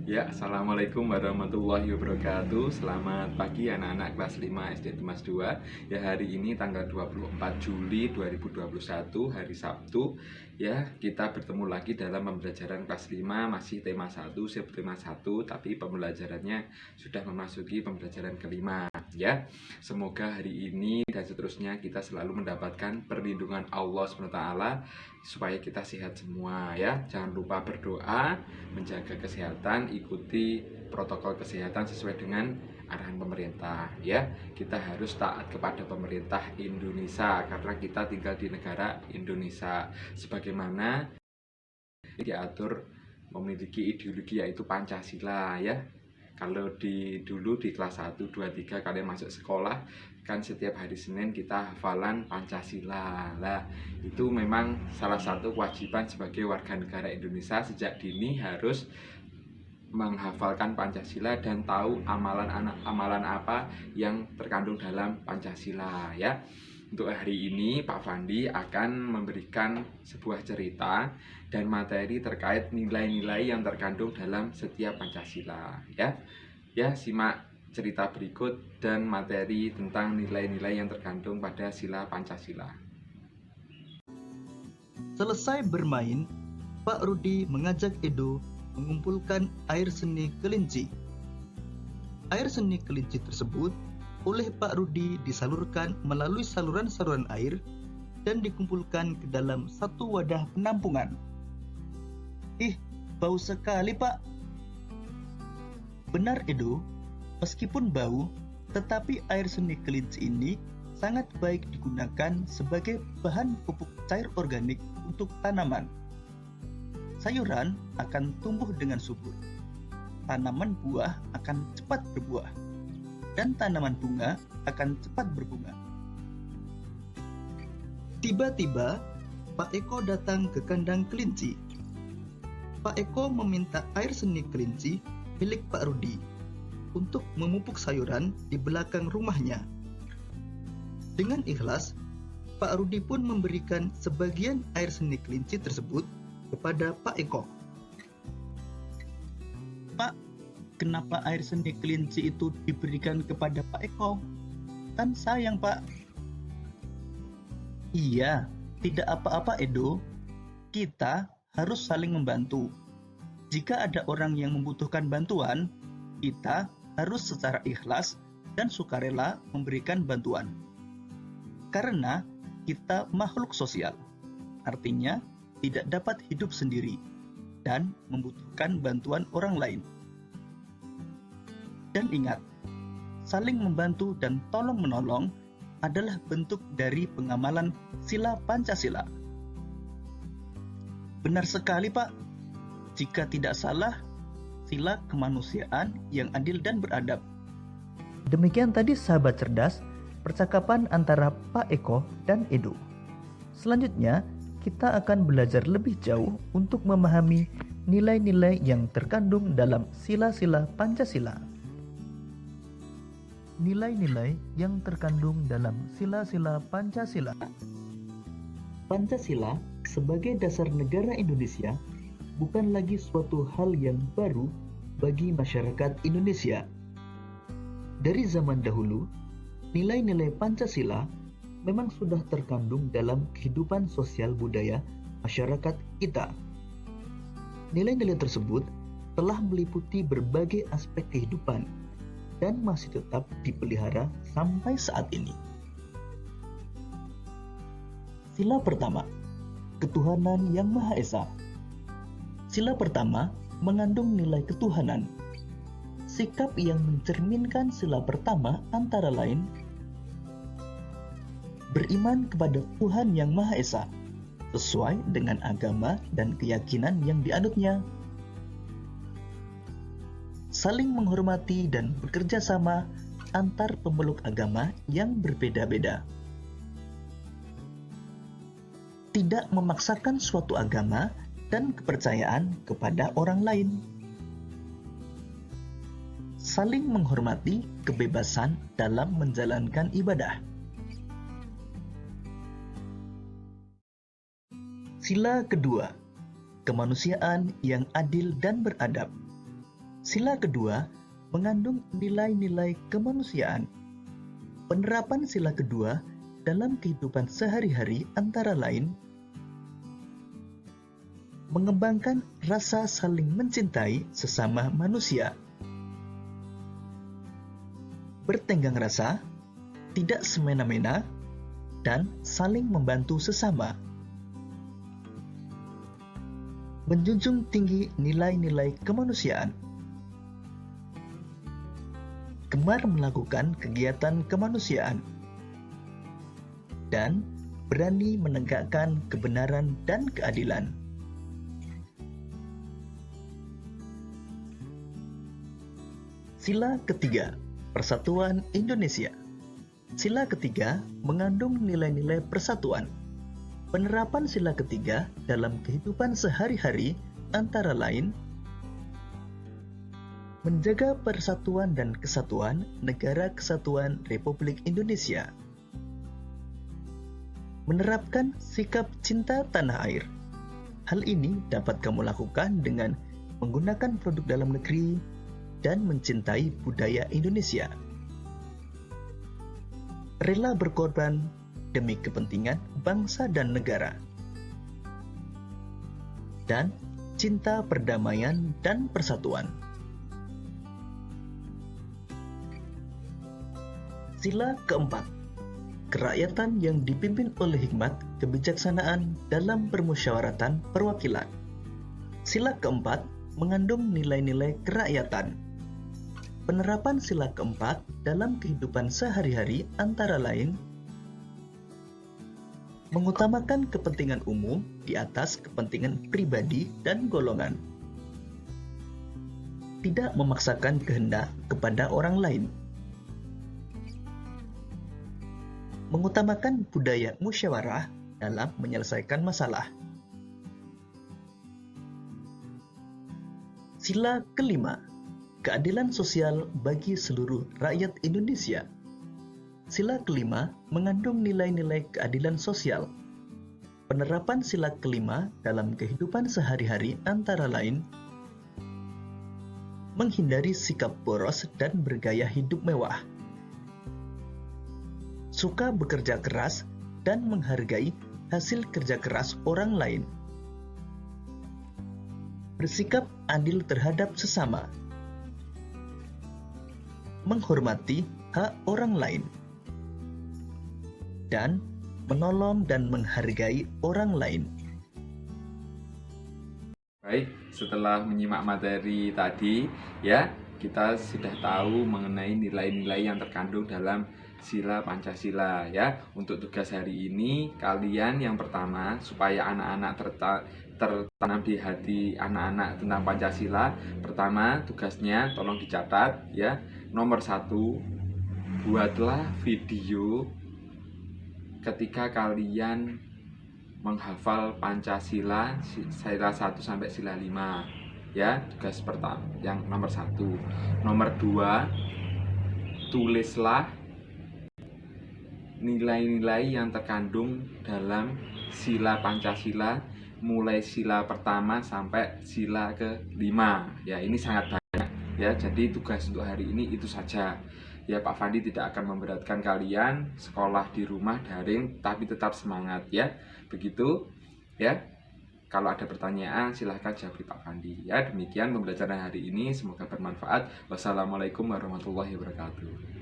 Ya, Assalamualaikum warahmatullahi wabarakatuh. Selamat pagi anak-anak kelas 5 SD Dimas 2. Ya, hari ini tanggal 24 Juli 2021, hari Sabtu. Ya, kita bertemu lagi dalam pembelajaran kelas 5, masih tema 1, subtema 1, tapi pembelajarannya sudah memasuki pembelajaran kelima. Ya, semoga hari ini dan seterusnya kita selalu mendapatkan perlindungan Allah SWT supaya kita sehat semua ya. Jangan lupa berdoa, menjaga kesehatan, ikuti protokol kesehatan sesuai dengan arahan pemerintah ya. Kita harus taat kepada pemerintah Indonesia karena kita tinggal di negara Indonesia, sebagaimana diatur memiliki ideologi yaitu Pancasila ya. Kalau dulu di kelas 1, 2, 3 kalian masuk sekolah kan setiap hari Senin kita hafalan Pancasila. Lah, itu memang salah satu kewajiban sebagai warga negara Indonesia sejak dini harus menghafalkan Pancasila dan tahu amalan apa yang terkandung dalam Pancasila ya. Untuk hari ini Pak Fandi akan memberikan sebuah cerita dan materi terkait nilai-nilai yang terkandung dalam setiap Pancasila ya. Ya, simak cerita berikut dan materi tentang nilai-nilai yang terkandung pada sila Pancasila. Selesai bermain, Pak Rudi mengajak Edo mengumpulkan air seni kelinci. Air seni kelinci tersebut oleh Pak Rudi disalurkan melalui saluran-saluran air dan dikumpulkan ke dalam satu wadah penampungan. Ih, bau sekali, Pak. Benar, Edo. Meskipun bau, tetapi air seni kelinci ini sangat baik digunakan sebagai bahan pupuk cair organik untuk tanaman. Sayuran akan tumbuh dengan subur. Tanaman buah akan cepat berbuah. Dan tanaman bunga akan cepat berbunga. Tiba-tiba, Pak Eko datang ke kandang kelinci. Pak Eko meminta air seni kelinci milik Pak Rudi untuk memupuk sayuran di belakang rumahnya. Dengan ikhlas, Pak Rudi pun memberikan sebagian air seni kelinci tersebut kepada Pak Eko. Pak, kenapa air seni kelinci itu diberikan kepada Pak Eko? Kan sayang, Pak. Iya, tidak apa-apa, Edo. Kita harus saling membantu. Jika ada orang yang membutuhkan bantuan, kita harus secara ikhlas dan sukarela memberikan bantuan. Karena kita makhluk sosial, artinya tidak dapat hidup sendiri dan membutuhkan bantuan orang lain. Dan ingat, saling membantu dan tolong-menolong adalah bentuk dari pengamalan sila Pancasila. Benar sekali, Pak. Jika tidak salah, sila kemanusiaan yang adil dan beradab. Demikian tadi sahabat cerdas, percakapan antara Pak Eko dan Edo. Selanjutnya, kita akan belajar lebih jauh untuk memahami nilai-nilai yang terkandung dalam sila-sila Pancasila. Nilai-nilai yang terkandung dalam sila-sila Pancasila. Pancasila sebagai dasar negara Indonesia bukan lagi suatu hal yang baru bagi masyarakat Indonesia. Dari zaman dahulu, nilai-nilai Pancasila memang sudah terkandung dalam kehidupan sosial budaya masyarakat kita. Nilai-nilai tersebut telah meliputi berbagai aspek kehidupan dan masih tetap dipelihara sampai saat ini. Sila pertama, ketuhanan yang Maha Esa. Sila pertama mengandung nilai ketuhanan. Sikap yang mencerminkan sila pertama antara lain beriman kepada Tuhan yang Maha Esa sesuai dengan agama dan keyakinan yang dianutnya. Saling menghormati dan bekerja sama antar pemeluk agama yang berbeda-beda. Tidak memaksakan suatu agama dan kepercayaan kepada orang lain. Saling menghormati kebebasan dalam menjalankan ibadah. Sila kedua, kemanusiaan yang adil dan beradab. Sila kedua mengandung nilai-nilai kemanusiaan. Penerapan sila kedua dalam kehidupan sehari-hari antara lain mengembangkan rasa saling mencintai sesama manusia, bertenggang rasa, tidak semena-mena, dan saling membantu sesama. Menjunjung tinggi nilai-nilai kemanusiaan. Gemar melakukan kegiatan kemanusiaan. Dan berani menegakkan kebenaran dan keadilan. Sila ketiga, Persatuan Indonesia. Sila ketiga mengandung nilai-nilai persatuan. Penerapan sila ketiga dalam kehidupan sehari-hari antara lain menjaga persatuan dan kesatuan Negara Kesatuan Republik Indonesia, menerapkan sikap cinta tanah air. Hal ini dapat kamu lakukan dengan menggunakan produk dalam negeri dan mencintai budaya Indonesia. Rela berkorban demi kepentingan bangsa dan negara. Dan cinta perdamaian dan persatuan. Sila keempat, kerakyatan yang dipimpin oleh hikmat kebijaksanaan dalam permusyawaratan perwakilan. Sila keempat mengandung nilai-nilai kerakyatan. Penerapan sila keempat dalam kehidupan sehari-hari antara lain mengutamakan kepentingan umum di atas kepentingan pribadi dan golongan. Tidak memaksakan kehendak kepada orang lain. Mengutamakan budaya musyawarah dalam menyelesaikan masalah. Sila kelima, keadilan sosial bagi seluruh rakyat Indonesia. Sila kelima mengandung nilai-nilai keadilan sosial. Penerapan sila kelima dalam kehidupan sehari-hari antara lain menghindari sikap boros dan bergaya hidup mewah. Suka bekerja keras dan menghargai hasil kerja keras orang lain. Bersikap adil terhadap sesama. Menghormati hak orang lain. Dan menolong dan menghargai orang lain. Baik, setelah menyimak materi tadi, ya, kita sudah tahu mengenai nilai-nilai yang terkandung dalam sila Pancasila, ya. Untuk tugas hari ini, kalian yang pertama, supaya anak-anak tertanam di hati anak-anak tentang Pancasila, pertama tugasnya tolong dicatat, ya. Nomor 1, buatlah video ketika kalian menghafal Pancasila sila 1 sampai sila 5, ya. Tugas pertama yang nomor 1. Nomor 2, tulislah nilai-nilai yang terkandung dalam sila Pancasila mulai sila pertama sampai sila ke-5, ya. Ini sangat banyak, ya. Jadi tugas untuk hari ini itu saja, ya. Pak Fandi tidak akan memberatkan kalian, sekolah di rumah daring tapi tetap semangat, ya. Begitu, ya. Kalau ada pertanyaan silahkan jawab Pak Fandi, ya. Demikian pembelajaran hari ini, semoga bermanfaat. Wassalamualaikum warahmatullahi wabarakatuh.